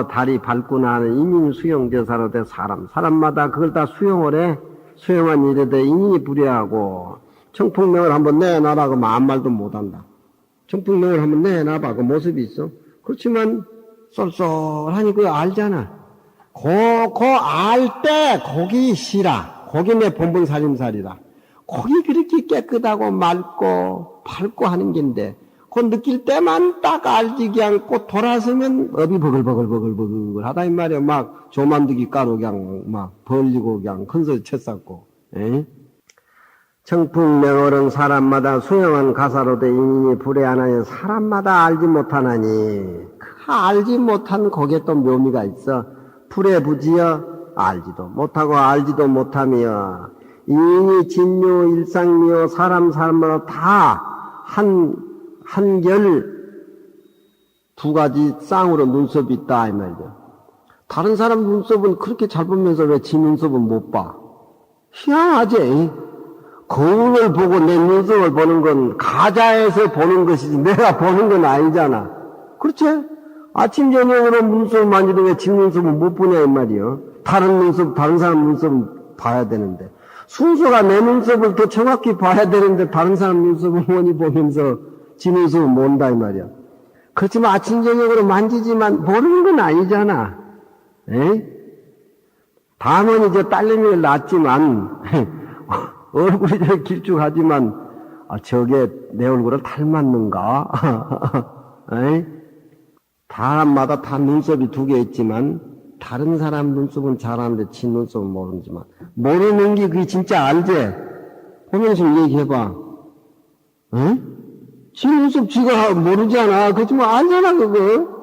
달이 밝구나 하는 이민 수영저사로대 사람마다 그걸 다 수용을 해. 수용한 일에대 인인이 불의하고 청풍명월 한번 내놔라 그러면 아무 말도 못한다. 청풍명월 한번 내놔봐 그 모습이 있어. 그렇지만 쏠쏠하니 그거 알잖아. 알 때 고기 시라. 고기 내 본분 살림살이라. 고기 그렇게 깨끗하고 맑고 밝고 하는 긴데 그 느낄 때만 딱 알지 그냥 꼭 돌아서면 업이 버글버글 하다 이 말이야. 막 조만두기 가루 그냥 막 벌리고 그냥 큰소리 쳤었고. 청풍명월은 사람마다 수영한 가사로되 인인이 불의하나니 사람마다 알지 못하나니 그 알지 못한 거기에 또 묘미가 있어. 불의부지여 알지도 못하고 알지도 못하며 인이 진묘 일상묘 사람마다 다 한결 두 가지 쌍으로 눈썹이 있다 이 말이야. 다른 사람 눈썹은 그렇게 잘 보면서 왜 지 눈썹은 못 봐? 희한하지. 거울을 보고 내 눈썹을 보는 건 가자에서 보는 것이지 내가 보는 건 아니잖아. 그렇지? 아침 저녁으로 눈썹을 만지는데 왜 지 눈썹은 못 보냐 이 말이요. 다른 사람 눈썹은 봐야 되는데 순서가 내 눈썹을 더 정확히 봐야 되는데 다른 사람 눈썹을 원히 보면서 지 눈썹을 모른다 이 말이야. 그렇지만 아침 저녁으로 만지지만 모르는 건 아니잖아. 다만 이제 딸내미를 낳았지만 얼굴이 좀 길쭉하지만 저게 내 얼굴을 닮았는가? 사람마다 다 눈썹이 두 개 있지만 다른 사람 눈썹은 잘하는데 지 눈썹은 모르지만 모르는 게 그게 진짜 알지? 호명심 얘기해봐. 지 눈썹 지가 모르잖아. 그렇지만 알잖아 그거.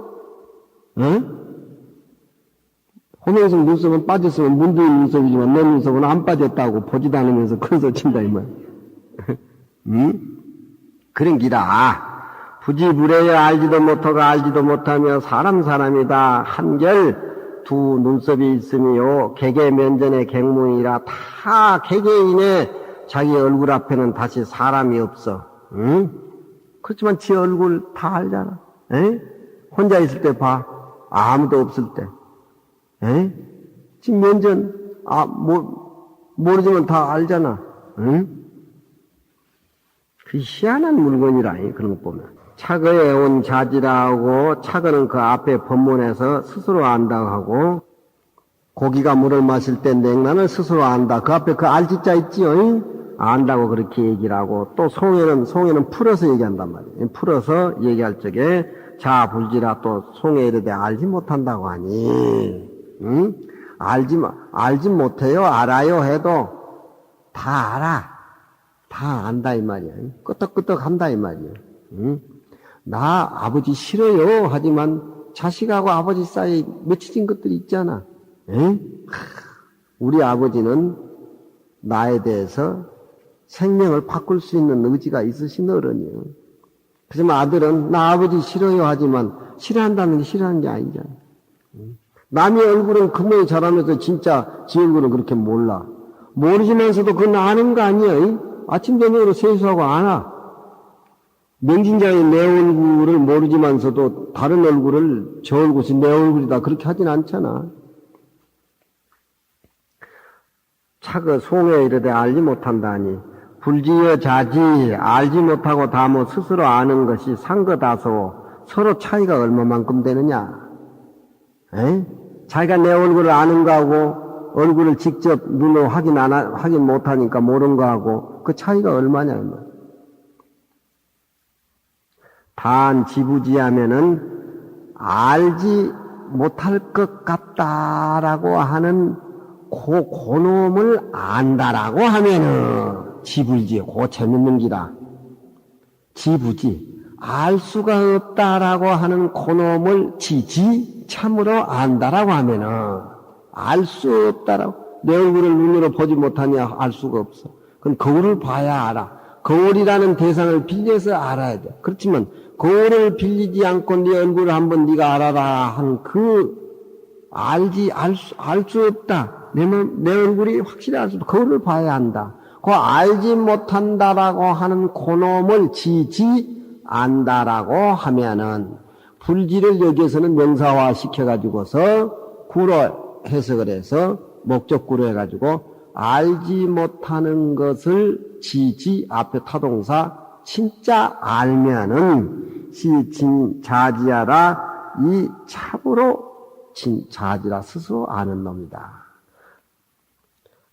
호명성 눈썹은 빠졌으면 문두인 눈썹이지만 내 눈썹은 안 빠졌다고 보지도 않으면서 큰소리 친다 이 말. 그런 기라. 부지불해여 알지도 못하고 알지도 못하며 사람이다. 한결 두 눈썹이 있으며 개개면전의 갱문이라 다 개개인의 자기 얼굴 앞에는 다시 사람이 없어. 그렇지만 지 얼굴 다 알잖아. 혼자 있을 때 봐. 아무도 없을 때. 지금 면전 모르지만 다 알잖아. 그 희한한 물건이라 그런 거 보면. 차거에 온 자지라고 차거는 그 앞에 법문에서 스스로 안다고 하고 고기가 물을 마실 때 냉란을 스스로 안다. 그 앞에 그 알지자 있지요? 안다고 그렇게 얘기를 하고 또 송에는 풀어서 얘기한단 말이에요. 풀어서 얘기할 적에 자불지라 또 송에 이르되 알지 못한다고 하니 알지 못해요 알아요 해도 다 알아. 다 안다 이 말이야. 끄떡끄떡 한다 이 말이야. 나 아버지 싫어요 하지만 자식하고 아버지 사이에 맺혀진 것들이 있잖아. 우리 아버지는 나에 대해서 생명을 바꿀 수 있는 의지가 있으신 어른이요. 하지만 아들은 나 아버지 싫어요 하지만 싫어한다는 게 싫어하는 게 아니잖아. 남의 얼굴은 금방이 잘하면서 진짜 지 얼굴은 그렇게 몰라. 모르지만서도 그건 아는 거 아니야. 아침 저녁으로 세수하고 안아. 명진장이 내 얼굴을 모르지만서도 다른 얼굴을 저 얼굴이 내 얼굴이다 그렇게 하진 않잖아. 차그 송에 이르되 알지 못한다니 불지여 자지 알지 못하고 다 뭐 스스로 아는 것이 상거다소 서로 차이가 얼마만큼 되느냐. 자기가 내 얼굴을 아는 거하고 얼굴을 직접 눈으로 확인 못하니까 모르는 거하고 그 차이가 얼마냐 이 말. 단 지부지하면은 알지 못할 것 같다라고 하는 그놈을 안다라고 하면은 지불지, 그 재밌는 기라. 지부지. 알 수가 없다라고 하는 그놈을 지지 참으로 안다라고 하면은 알 수 없다라고. 내 얼굴을 눈으로 보지 못하냐 알 수가 없어. 그건 거울을 봐야 알아. 거울이라는 대상을 빌려서 알아야 돼. 그렇지만 거울을 빌리지 않고 네 얼굴을 한번 네가 알아라 한 알 수 없다. 내 얼굴이 확실히 알 수 없다. 거울을 봐야 한다. 그 알지 못한다라고 하는 그놈을 지지 안다라고 하면은 불지를 여기에서는 명사화 시켜가지고서 구로 해석을 해서 목적구로 해가지고 알지 못하는 것을 지지 앞에 타동사 진짜 알면은 자지하라 이 참으로 자지라 스스로 아는 놈이다.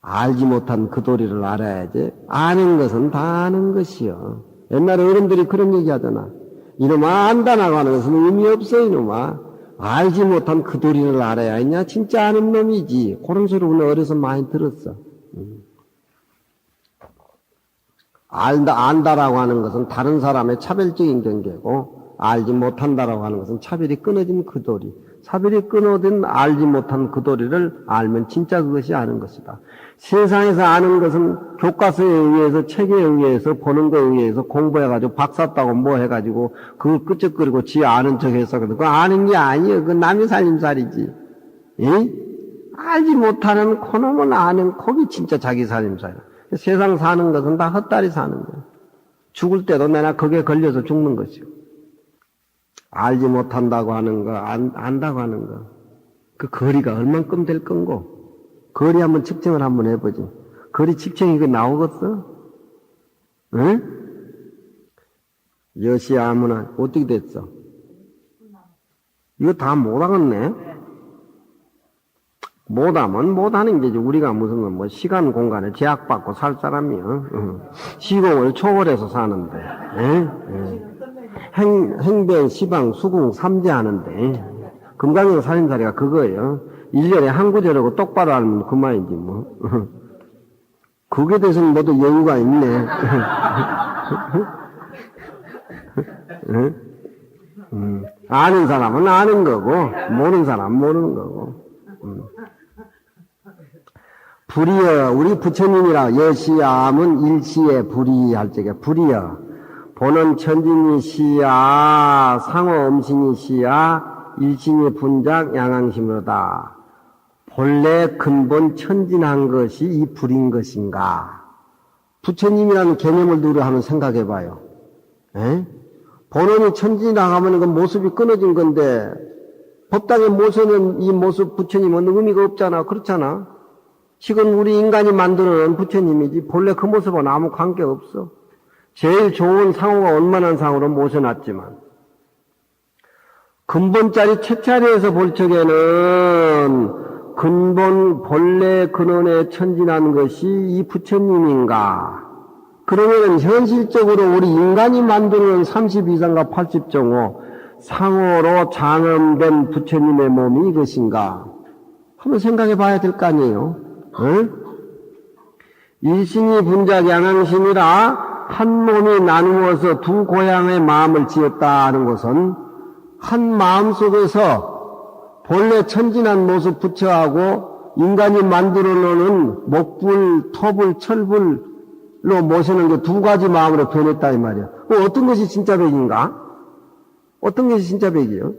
알지 못한 그 도리를 알아야지. 아는 것은 다 아는 것이요. 옛날에 어른들이 그런 얘기 하잖아. 이놈아 안다라고 하는 것은 의미 없어 이놈아. 알지 못한 그 도리를 알아야 했냐? 진짜 아는 놈이지. 그런 소리 오늘 어려서 많이 들었어. 안다라고 하는 것은 다른 사람의 차별적인 경계고 알지 못한다라고 하는 것은 차별이 끊어진 그 도리. 차별이 끊어진 알지 못한 그 도리를 알면 진짜 그것이 아는 것이다. 세상에서 아는 것은 교과서에 의해서 책에 의해서 보는 거에 의해서 공부해가지고 박사 따고 뭐 해가지고 그걸 끄적거리고 지 아는 척 했었거든. 그거 아는 게 아니에요. 그건 남의 살림살이지. 예? 알지 못하는 그놈은 아는 그게 진짜 자기 살림살이야. 세상 사는 것은 다 헛다리 사는 거야. 죽을 때도 내가 거기에 걸려서 죽는 것이요. 알지 못한다고 하는 거, 안다고 하는 거. 그 거리가 얼만큼 될 건고. 거리 한번 측정을 한번 해보지. 거리 측정이 이거 나오겠어? 응? 여시 아무나 어떻게 됐어? 이거 다 못하겠네? 못하면 못하는 게지. 우리가 무슨 뭐 시간 공간에 제약받고 살 사람이요. 시공을 초월해서 사는데. 행변, 시방, 수궁, 삼재하는데 금강경 살인살이가 그거예요. 1년에 한 구절하고 똑바로 알면 그만이지 뭐. 그게 대해서는 모두 여유가 있네. 아는 사람은 아는 거고 모르는 사람은 모르는 거고. 불이여 우리 부처님이라 여시암은 일시에 불이할 적에 불이여 보는 천진이시야 상호 음신이시야 일신이 분작 양앙심으로다. 본래 근본 천진한 것이 이 불인 것인가? 부처님이라는 개념을 두려 한번 생각해 봐요. 본원이 천진이라 하면 그 모습이 끊어진 건데 법당에 모서는 이 모습 부처님은 의미가 없잖아. 그렇잖아. 지금 우리 인간이 만드는 부처님이지 본래 그 모습은 아무 관계 없어. 제일 좋은 상호가 원만한 상호로 모셔놨지만 근본자리 채차리에서 볼 적에는 근본 본래 근원에 천진한 것이 이 부처님인가? 그러면 현실적으로 우리 인간이 만드는 32상과 80정호 상호로 장엄된 부처님의 몸이 이것인가? 한번 생각해 봐야 될 거 아니에요? 응? 일신이 분작 양앙심이라 한 몸이 나누어서 두 고향의 마음을 지었다 하는 것은 한 마음 속에서 본래 천진한 모습 부처하고 인간이 만들어 놓는 목불, 토불, 철불로 모시는 게 두 가지 마음으로 변했다 이 말이야. 어떤 것이 진짜 백인가? 어떤 것이 진짜 백이요?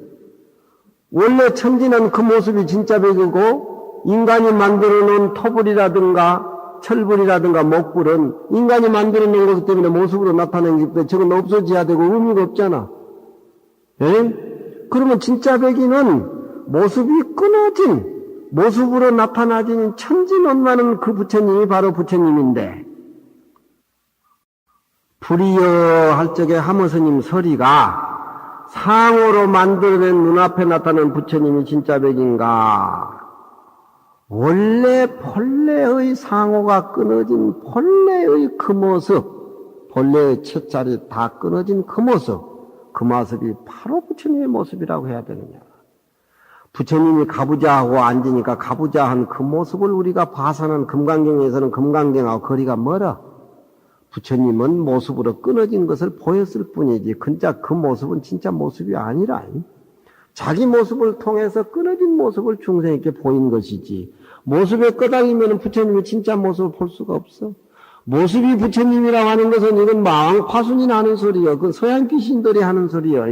원래 천진한 그 모습이 진짜 백이고 인간이 만들어 놓은 토불이라든가 철불이라든가 목불은 인간이 만들어 놓은 거기 때문에 모습으로 나타내기 때문에 저건 없어져야 되고 의미가 없잖아. 그러면 진짜 백인은 모습이 끊어진 모습으로 나타나진 천진원만한 그 부처님이 바로 부처님인데 불이여 할 적에 하모스님 서리가 상호로 만들어낸 눈앞에 나타나는 부처님이 진짜 백인가? 원래 본래의 상호가 끊어진 본래의 그 모습, 본래의 첫자리 다 끊어진 그 모습이 바로 부처님의 모습이라고 해야 되느냐. 부처님이 가부좌하고 앉으니까 가부좌한 그 모습을 우리가 봐서는 금강경에서는 금강경하고 거리가 멀어. 부처님은 모습으로 끊어진 것을 보였을 뿐이지 진짜 그 모습은 진짜 모습이 아니라 자기 모습을 통해서 끊어진 모습을 중생에게 보인 것이지 모습에 끄달리면 부처님이 진짜 모습을 볼 수가 없어. 모습이 부처님이라고 하는 것은 이건 마왕파순이 나는 소리요. 그 서양 귀신들이 하는 소리요.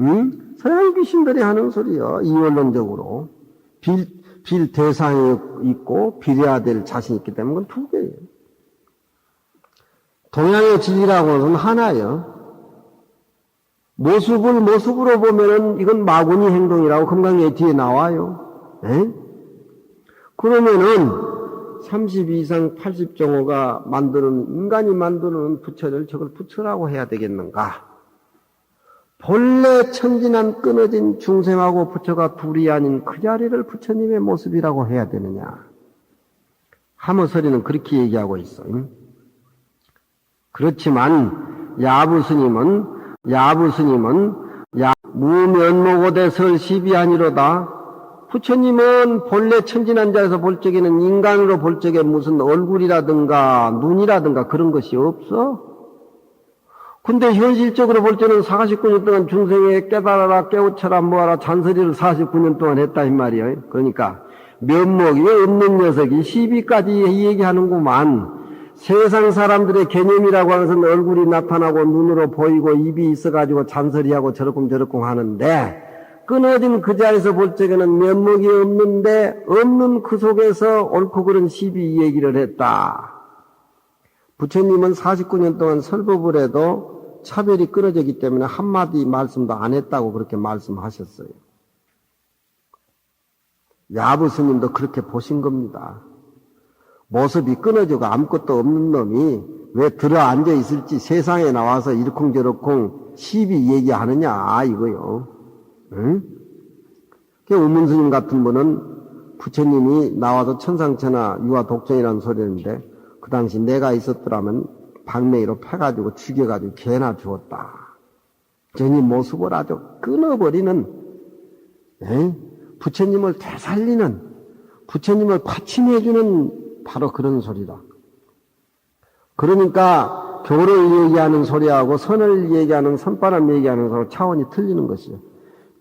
응? 서양 귀신들이 하는 소리요. 이원론적으로. 빌 대상이 있고 빌해야 될 자신이 있기 때문에 그건 두 개예요. 동양의 진리라고 하는 하나요. 모습을 모습으로 보면은 이건 마구니 행동이라고 금강경 뒤에 나와요. 에? 그러면은 32상 80정호가 인간이 만드는 부처를 저걸 부처라고 해야 되겠는가? 본래 천진한 끊어진 중생하고 부처가 둘이 아닌 그 자리를 부처님의 모습이라고 해야 되느냐? 하모서리는 그렇게 얘기하고 있어. 그렇지만 야부스님은 무면목오대 설십이 아니로다. 부처님은 본래 천진한 자에서 볼 적에는 인간으로 볼 적에 무슨 얼굴이라든가 눈이라든가 그런 것이 없어. 근데 현실적으로 볼 때는 49년 동안 중생에 깨달아라 깨우쳐라 뭐하라 잔소리를 49년 동안 했다 이 말이에요. 그러니까 면목이 없는 녀석이 시비까지 얘기하는구만. 세상 사람들의 개념이라고 하는 것은 얼굴이 나타나고 눈으로 보이고 입이 있어가지고 잔소리하고 저렇쿵저렇쿵 하는데 끊어진 그 자리에서 볼 적에는 면목이 없는데 없는 그 속에서 옳고 그른 시비 얘기를 했다. 부처님은 49년 동안 설법을 해도 차별이 끊어졌기 때문에 한마디 말씀도 안 했다고 그렇게 말씀하셨어요. 야부 스님도 그렇게 보신 겁니다. 모습이 끊어지고 아무것도 없는 놈이 왜 들어 앉아 있을지 세상에 나와서 이러쿵저러쿵 시비 얘기하느냐 이거요. 응? 우문스님 같은 분은 부처님이 나와서 천상천하 유아 독전이라는 소리였는데 그 당시 내가 있었더라면 방맹이로 패가지고 죽여가지고 개나 주었다. 전이 모습을 아주 끊어버리는 부처님을 되살리는 부처님을 받침해주는 바로 그런 소리다. 그러니까 교를 얘기하는 소리하고 선을 얘기하는 선바람 얘기하는 소리 차원이 틀리는 것이죠.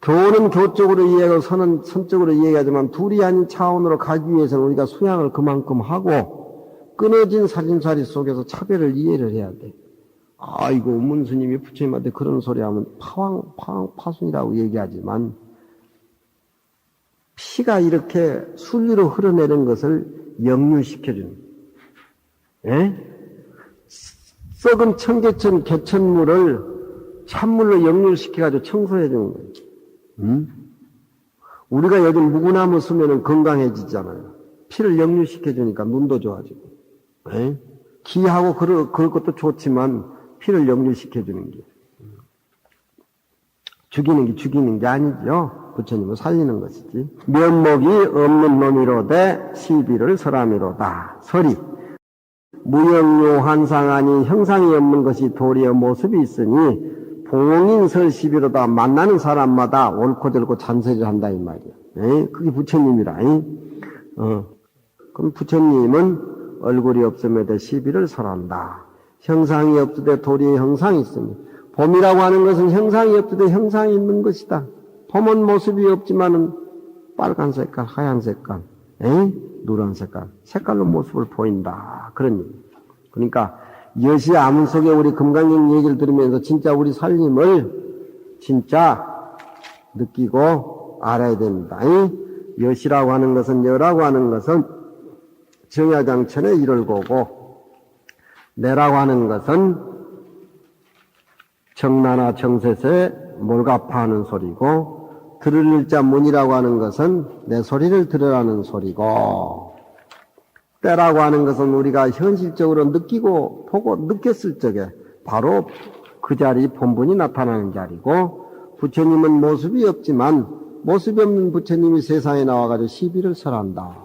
교는 교적으로 이해하고 선은 선적으로 이해하지만 둘이 아닌 차원으로 가기 위해서는 우리가 수양을 그만큼 하고 끊어진 살림살이 속에서 차별을 이해를 해야 돼. 아이고 문스님이 부처님한테 그런 소리 하면 파순이라고 얘기하지만 피가 이렇게 순리로 흘러내는 것을 역류시켜주는 썩은 청계천 개천물을 찬물로 역류시켜가지고 청소해주는 거예요. 우리가 요즘 무구나무 쓰면은 건강해지잖아요. 피를 역류시켜주니까 눈도 좋아지고 기하고 그럴 것도 좋지만 피를 역류시켜주는 게 죽이는 게 아니죠. 부처님을 살리는 것이지. 면목이 없는 놈이로되 시비를 설함이로다. 설이 무형요 환상하니 형상이 없는 것이 도리어 모습이 있으니 봉인설 시비로다. 만나는 사람마다 옳고 저옳고 잔소리를 한다 이 말이야. 그게 부처님이라. 그럼 부처님은 얼굴이 없음에도 시비를 설한다. 형상이 없으되 도리에 형상이 있으니 봄이라고 하는 것은 형상이 없으되 형상이 있는 것이다. 봄은 모습이 없지만은 빨간 색깔, 하얀 색깔, 노란 색깔로 모습을 보인다. 그런 얘기. 그러니까 여시 아문 속에 우리 금강경 얘기를 들으면서 진짜 우리 살림을 진짜 느끼고 알아야 됩니다. 여시라고 하는 것은 여라고 하는 것은 정야장천의 일월고고 내라고 하는 것은 정나나 정세세 몰가파하는 소리고 들을 일자 문이라고 하는 것은 내 소리를 들으라는 소리고 때라고 하는 것은 우리가 현실적으로 느끼고 보고 느꼈을 적에 바로 그 자리 본분이 나타나는 자리고 부처님은 모습이 없지만 모습이 없는 부처님이 세상에 나와가지고 시비를 설한다.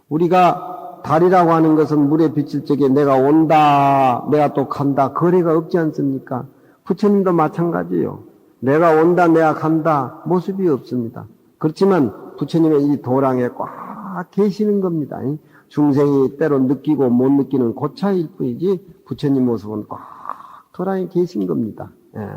우리가 달이라고 하는 것은 물에 비칠 적에 내가 온다, 내가 또 간다, 거래가 없지 않습니까? 부처님도 마찬가지예요. 내가 온다, 내가 간다, 모습이 없습니다. 그렇지만 부처님의 이 도량에 꽉 계시는 겁니다. 중생이 때로 느끼고 못 느끼는 그 차이일 뿐이지 부처님 모습은 꽉 도량에 계신 겁니다. 예.